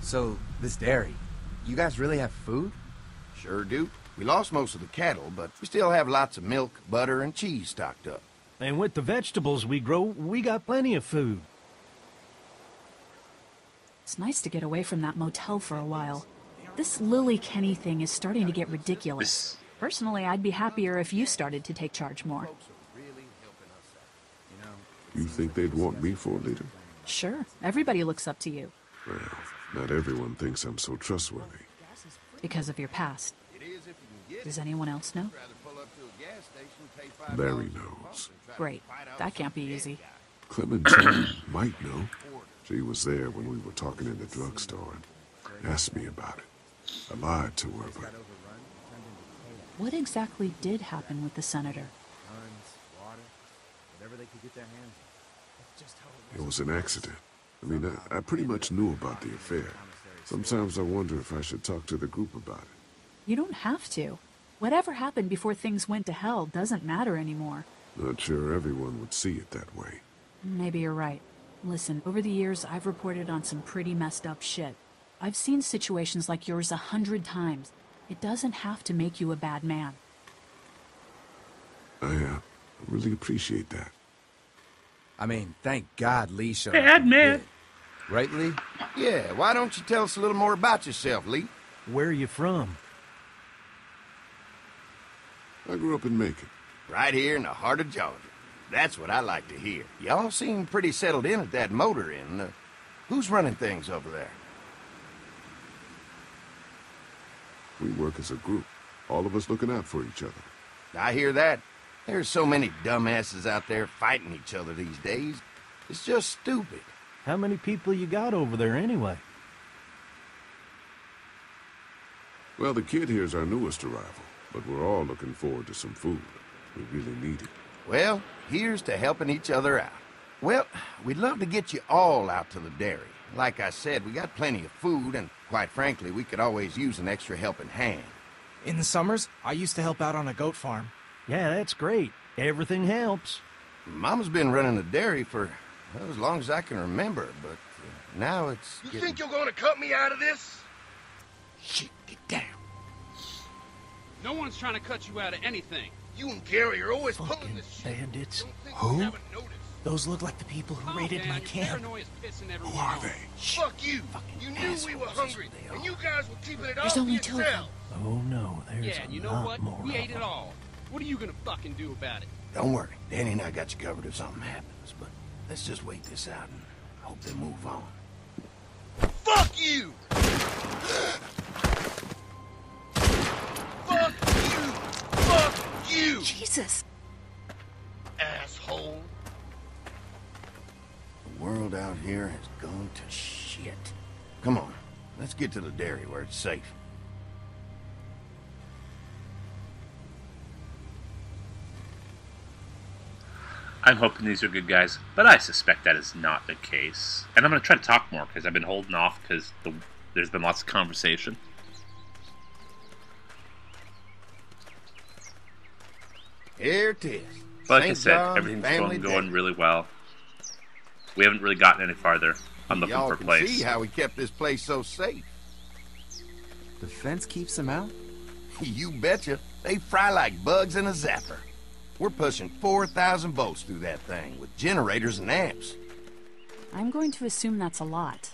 So, this dairy, you guys really have food? Sure do. We lost most of the cattle, but we still have lots of milk, butter, and cheese stocked up. And with the vegetables we grow, we got plenty of food. It's nice to get away from that motel for a while. This Lily Kenny thing is starting to get ridiculous. Personally, I'd be happier if you started to take charge more. You think they'd want me for a leader? Sure. Everybody looks up to you. Well, not everyone thinks I'm so trustworthy. Because of your past. Does anyone else know? Larry knows. Great. That can't be easy. Clementine might know. She was there when we were talking in the drugstore and asked me about it. I lied to her, but... What exactly did happen with the senator? It was an accident. I mean, I pretty much knew about the affair. Sometimes I wonder if I should talk to the group about it. You don't have to. Whatever happened before things went to hell doesn't matter anymore. Not sure everyone would see it that way. Maybe you're right. Listen, over the years, I've reported on some pretty messed up shit. I've seen situations like yours 100 times. It doesn't have to make you a bad man. I really appreciate that. I mean, thank God Lee showed up. Bad man. Right, Lee? Yeah, why don't you tell us a little more about yourself, Lee? Where are you from? I grew up in Macon. Right here in the heart of Georgia. That's what I like to hear. Y'all seem pretty settled in at that motor inn. Who's running things over there? We work as a group, all of us looking out for each other. I hear that. There's so many dumbasses out there fighting each other these days. It's just stupid. How many people you got over there anyway? Well, the kid here's our newest arrival, but we're all looking forward to some food. We really need it. Well, here's to helping each other out. Well, we'd love to get you all out to the dairy. Like I said, we got plenty of food, and quite frankly, we could always use an extra helping hand. In the summers, I used to help out on a goat farm. Yeah, that's great. Everything helps. Mama's been running the dairy for as long as I can remember, but now it's You think you're gonna cut me out of this? Shit, get down. No one's trying to cut you out of anything. You and Gary are always pulling Fucking this shit. bandits. Don't think Who? we haven't noticed. Those look like the people who raided my camp. Who are they? Fuck you! You knew we were hungry, and you guys were keeping it all There's for only 2 of them. yourselves. Oh no, there's Yeah, and you a know lot what? more We of ate it them. all. What are you gonna fucking do about it? Don't worry, Danny and I got you covered if something happens, but let's just wait this out and hope they move on. Fuck you! Fuck you! Fuck you! Jesus! Asshole! The world out here has gone to shit. Come on, let's get to the dairy where it's safe. I'm hoping these are good guys, but I suspect that is not the case. And I'm going to try to talk more, because I've been holding off, because there's been lots of conversation. Here it is. But like St. I said, John everything's Family going Day. really well. We haven't really gotten any farther. I'm looking Y'all for a can place. see how we kept this place so safe. The fence keeps them out? You betcha. They fry like bugs in a zapper. We're pushing 4,000 volts through that thing with generators and amps. I'm going to assume that's a lot.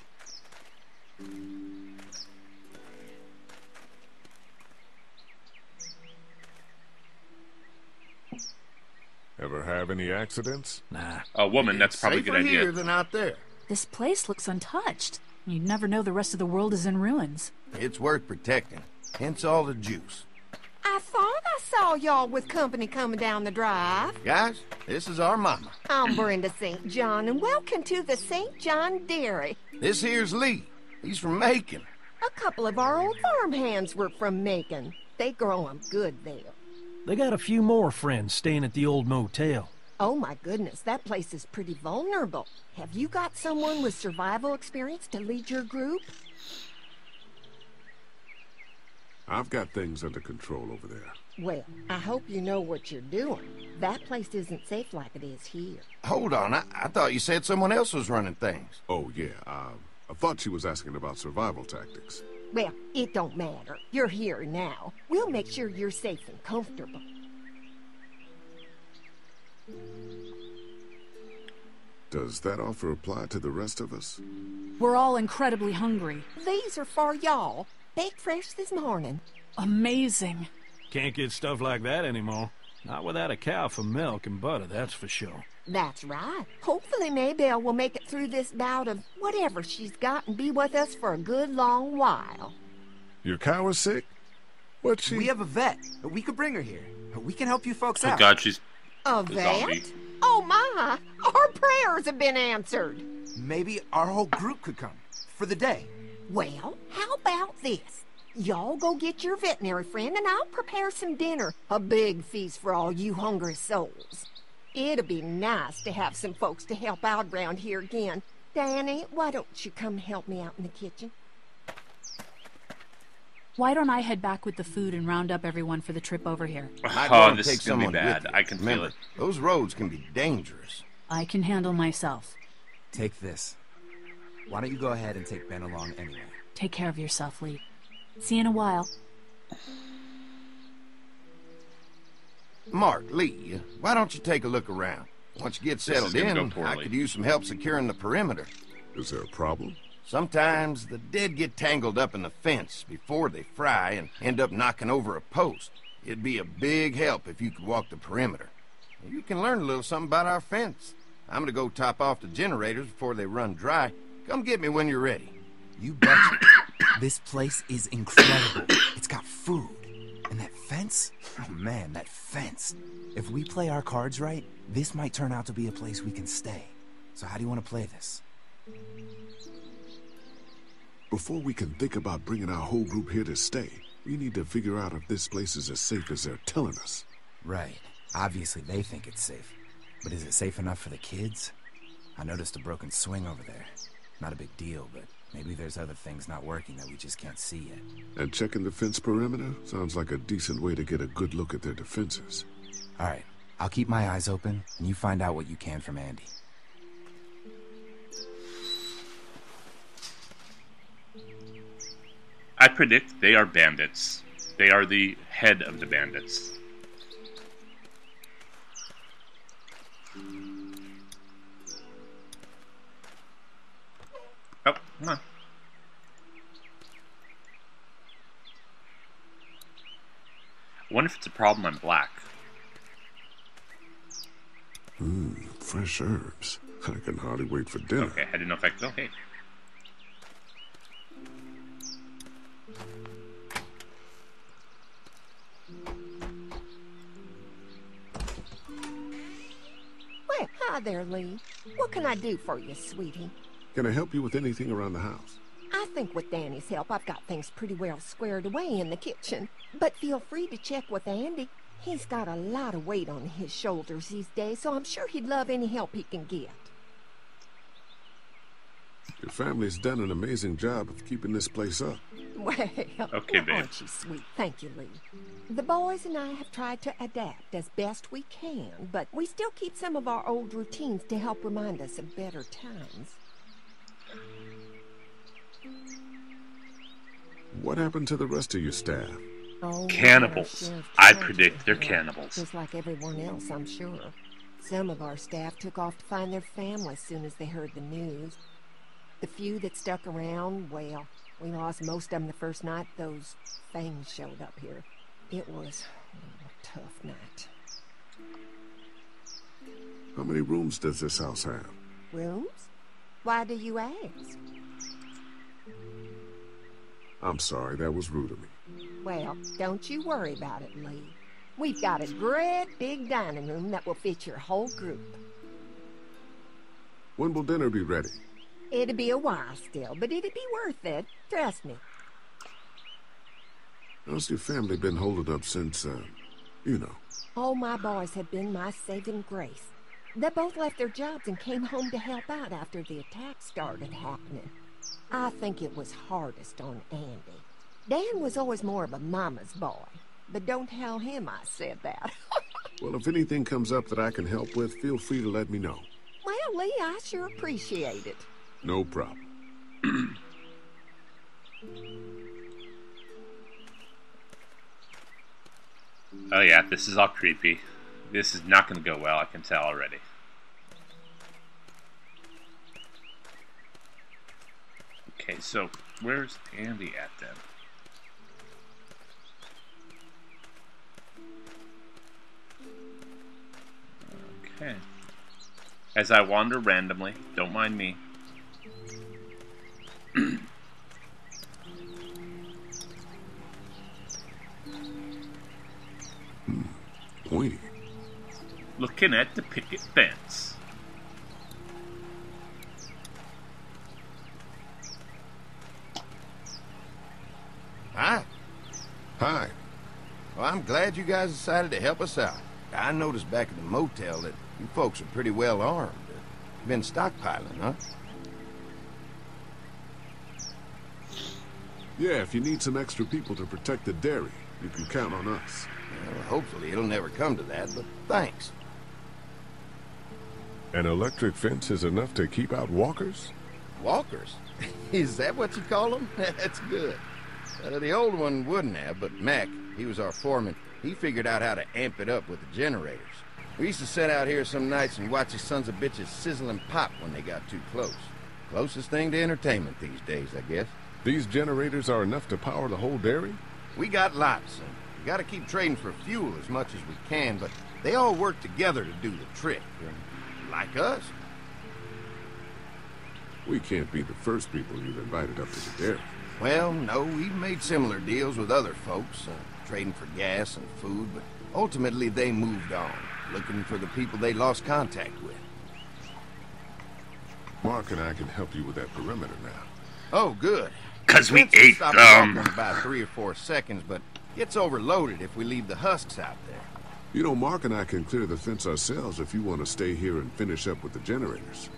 Ever have any accidents? Nah. A woman, that's probably a good Safer idea. here than out there. This place looks untouched. You'd never know the rest of the world is in ruins. It's worth protecting. Hence all the juice. I thought I saw y'all with company coming down the drive. Guys, this is our mama. I'm Brenda St. John, and welcome to the St. John Dairy. This here's Lee. He's from Macon. A couple of our old farmhands were from Macon. They grow 'em good there. They got a few more friends staying at the old motel. Oh my goodness, that place is pretty vulnerable. Have you got someone with survival experience to lead your group? I've got things under control over there. Well, I hope you know what you're doing. That place isn't safe like it is here. Hold on, I thought you said someone else was running things. Oh, yeah, I thought she was asking about survival tactics. Well, it don't matter. You're here now. We'll make sure you're safe and comfortable. Does that offer apply to the rest of us? We're all incredibly hungry. These are for y'all. Baked fresh this morning. Amazing. Can't get stuff like that anymore. Not without a cow for milk and butter, that's for sure. That's right. Hopefully Maybelle will make it through this bout of whatever she's got and be with us for a good long while. Your cow is sick? What's she... We have a vet. We could bring her here. We can help you folks out. Oh god, she's A a vet? zombie. Oh my! Our prayers have been answered. Maybe our whole group could come. For the day. Well, how about this? Y'all go get your veterinary friend and I'll prepare some dinner. A big feast for all you hungry souls. It'll be nice to have some folks to help out around here again. Danny, why don't you come help me out in the kitchen? Why don't I head back with the food and round up everyone for the trip over here? Might Oh, wanna this take is gonna be someone bad. with you. I can feel Remember, it. those roads can be dangerous. I can handle myself. Take this. Why don't you go ahead and take Ben along anyway? Take care of yourself, Lee. See you in a while. Mark, Lee, why don't you take a look around? Once you get settled is gonna in, go I poorly. could use some help securing the perimeter. Is there a problem? Sometimes the dead get tangled up in the fence before they fry and end up knocking over a post. It'd be a big help if you could walk the perimeter. You can learn a little something about our fence. I'm gonna go top off the generators before they run dry. Come get me when you're ready. You betcha. This place is incredible. It's got food. And that fence? Oh man, that fence. If we play our cards right, this might turn out to be a place we can stay. So how do you want to play this? Before we can think about bringing our whole group here to stay, we need to figure out if this place is as safe as they're telling us. Right. Obviously they think it's safe. But is it safe enough for the kids? I noticed a broken swing over there. Not a big deal, but maybe there's other things not working that we just can't see yet. And checking the fence perimeter sounds like a decent way to get a good look at their defenses. All right. I'll keep my eyes open, and you find out what you can from Andy. I predict they are bandits. They are the head of the bandits. Oh, come on. I wonder if it's a problem I'm black. Fresh herbs. I can hardly wait for dinner. Okay, I didn't know if I could. Oh, hey. Well, hi there, Lee. What can I do for you, sweetie? Can I help you with anything around the house? I think with Danny's help, I've got things pretty well squared away in the kitchen. But feel free to check with Andy. He's got a lot of weight on his shoulders these days, so I'm sure he'd love any help he can get. Your family's done an amazing job of keeping this place up. Well, Okay, babe. aren't you sweet? Thank you, Lee. The boys and I have tried to adapt as best we can, but we still keep some of our old routines to help remind us of better times. What happened to the rest of your staff? Oh, Cannibals. well, I tragic. predict they're Well, cannibals. Just like everyone else, I'm sure. Some of our staff took off to find their families as soon as they heard the news. The few that stuck around, well, we lost most of them the first night those things showed up here. It was a tough night. How many rooms does this house have? Rooms? Why do you ask? I'm sorry, that was rude of me. Well, don't you worry about it, Lee. We've got a great big dining room that will fit your whole group. When will dinner be ready? It'll be a while still, but it'll be worth it. Trust me. How's your family been holding up since, you know? All my boys have been my saving grace. They both left their jobs and came home to help out after the attack started happening. I think it was hardest on Andy. Dan was always more of a mama's boy, but don't tell him I said that. Well, if anything comes up that I can help with, feel free to let me know. Well, Lee, I sure appreciate it. No problem. Oh yeah, this is all creepy. This is not going to go well, I can tell already. Okay, so where's Andy at then? Okay. As I wander randomly, don't mind me. Pointy. Looking at the picket fence. Hi. Hi. Well, I'm glad you guys decided to help us out. I noticed back at the motel that you folks are pretty well armed. Been stockpiling, huh? Yeah, if you need some extra people to protect the dairy, you can count on us. Well, hopefully it'll never come to that, but thanks. An electric fence is enough to keep out walkers? Walkers? Is that what you call them? That's good. The old one wouldn't have, but Mac, he was our foreman, he figured out how to amp it up with the generators. We used to sit out here some nights and watch the sons of bitches sizzle and pop when they got too close. Closest thing to entertainment these days, I guess. These generators are enough to power the whole dairy? We got lots, and we gotta keep trading for fuel as much as we can, but they all work together to do the trick. Like us. We can't be the first people you've invited up to the dairy. Well, no, we've made similar deals with other folks, trading for gas and food, but ultimately they moved on, looking for the people they lost contact with. Mark and I can help you with that perimeter now. Oh, good. 'Cause we The fence will ate stop them. walking in about 3 or 4 seconds, but gets overloaded if we leave the husks out there. You know, Mark and I can clear the fence ourselves if you want to stay here and finish up with the generators.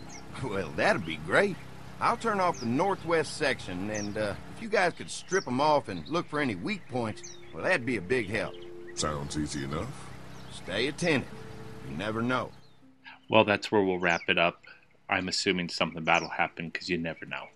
Well, that'd be great. I'll turn off the northwest section, and if you guys could strip them off and look for any weak points, well, that'd be a big help. Sounds easy enough. Stay attentive. You never know. Well, that's where we'll wrap it up. I'm assuming something bad will happen because you never know.